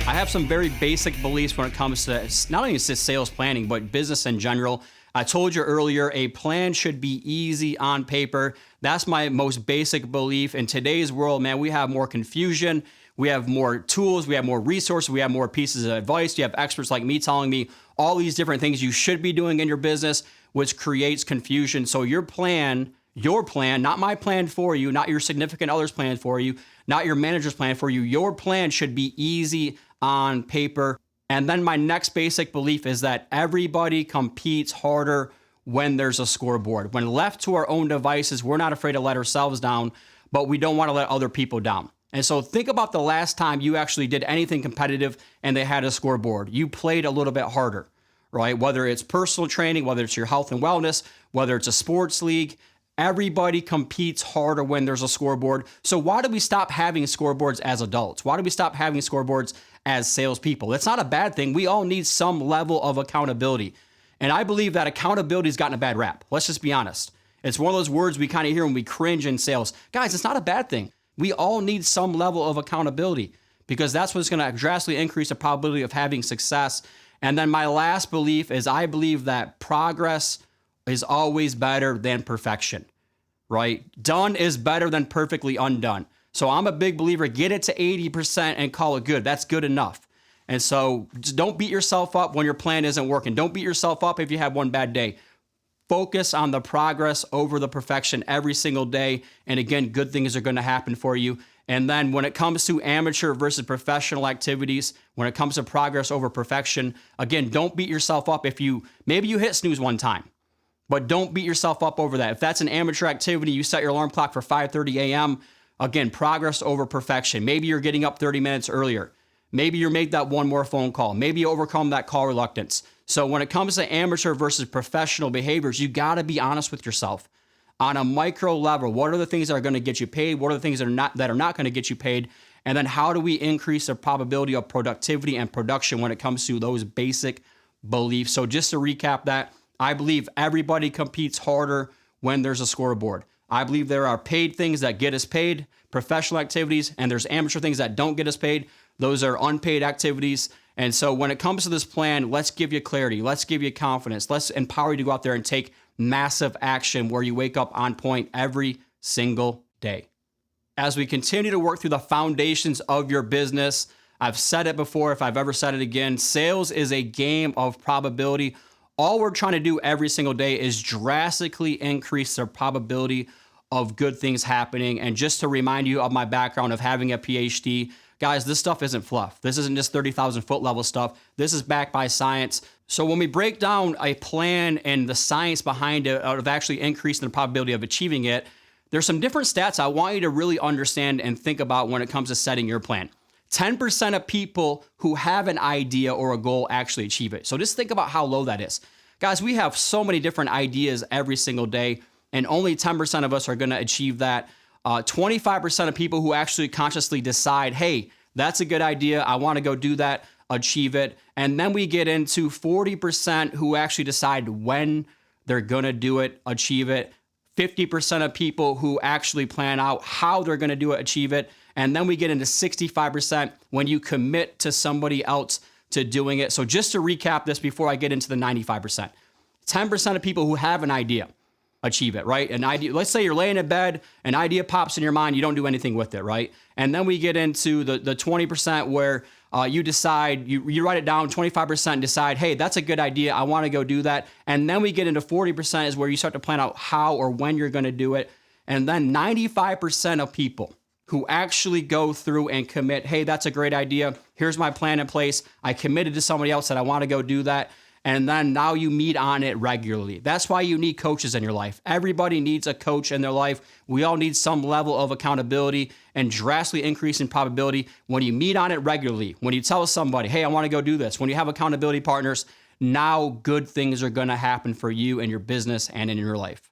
I have some very basic beliefs when it comes to not only just sales planning, but business in general. I told you earlier, a plan should be easy on paper. That's my most basic belief. In today's world, man, we have more confusion. We have more tools. We have more resources. We have more pieces of advice. You have experts like me telling me all these different things you should be doing in your business, which creates confusion. So your plan, not my plan for you, not your significant other's plan for you, not your manager's plan for you. Your plan should be easy on paper. And then my next basic belief is that everybody competes harder when there's a scoreboard. When left to our own devices, we're not afraid to let ourselves down, but we don't want to let other people down. And so think about the last time you actually did anything competitive and they had a scoreboard. You played a little bit harder, right? Whether it's personal training, whether it's your health and wellness, whether it's a sports league, everybody competes harder when there's a scoreboard. So why do we stop having scoreboards as adults? Why do we stop having scoreboards as salespeople? It's not a bad thing. We all need some level of accountability. And I believe that accountability has gotten a bad rap. Let's just be honest. It's one of those words we kind of hear when we cringe in sales. Guys, it's not a bad thing. We all need some level of accountability because that's what's going to drastically increase the probability of having success. And then my last belief is I believe that progress is always better than perfection, right? Done is better than perfectly undone. So I'm a big believer, get it to 80% and call it good. That's good enough. And so just don't beat yourself up when your plan isn't working. Don't beat yourself up if you have one bad day. Focus on the progress over the perfection every single day. And again, good things are going to happen for you. And then when it comes to amateur versus professional activities, when it comes to progress over perfection, again, don't beat yourself up if maybe you hit snooze one time, but don't beat yourself up over that. If that's an amateur activity, you set your alarm clock for 5:30 a.m., again, progress over perfection. Maybe you're getting up 30 minutes earlier. Maybe you make that one more phone call. Maybe you overcome that call reluctance. So when it comes to amateur versus professional behaviors, you got to be honest with yourself. On a micro level, what are the things that are going to get you paid? What are the things that are not going to get you paid? And then how do we increase the probability of productivity and production when it comes to those basic beliefs? So just to recap that, I believe everybody competes harder when there's a scoreboard. I believe there are paid things that get us paid, professional activities, and there's amateur things that don't get us paid. Those are unpaid activities. And so when it comes to this plan, let's give you clarity. Let's give you confidence. Let's empower you to go out there and take massive action where you wake up on point every single day. As we continue to work through the foundations of your business, I've said it before, if I've ever said it again, sales is a game of probability. All we're trying to do every single day is drastically increase the probability of good things happening. And just to remind you of my background of having a PhD, guys, this stuff isn't fluff. This isn't just 30,000 foot level stuff. This is backed by science. So when we break down a plan and the science behind it of actually increasing the probability of achieving it, there's some different stats I want you to really understand and think about when it comes to setting your plan. 10% of people who have an idea or a goal actually achieve it. So just think about how low that is. Guys, we have so many different ideas every single day, and only 10% of us are going to achieve that. 25% of people who actually consciously decide, hey, that's a good idea, I want to go do that, achieve it. And then we get into 40% who actually decide when they're going to do it, achieve it. 50% of people who actually plan out how they're going to do it, achieve it. And then we get into 65% when you commit to somebody else to doing it. So just to recap this before I get into the 95%, 10% of people who have an idea achieve it, right? An idea, let's say you're laying in bed, an idea pops in your mind, you don't do anything with it, right? And then we get into the 20% where you decide, you write it down, 25% decide, hey, that's a good idea, I want to go do that. And then we get into 40% is where you start to plan out how or when you're going to do it. And then 95% of people who actually go through and commit, hey, that's a great idea, here's my plan in place, I committed to somebody else that I want to go do that. And then now you meet on it regularly. That's why you need coaches in your life. Everybody needs a coach in their life. We all need some level of accountability and drastically increasing probability when you meet on it regularly. When you tell somebody, hey, I want to go do this. When you have accountability partners, now good things are going to happen for you and your business and in your life.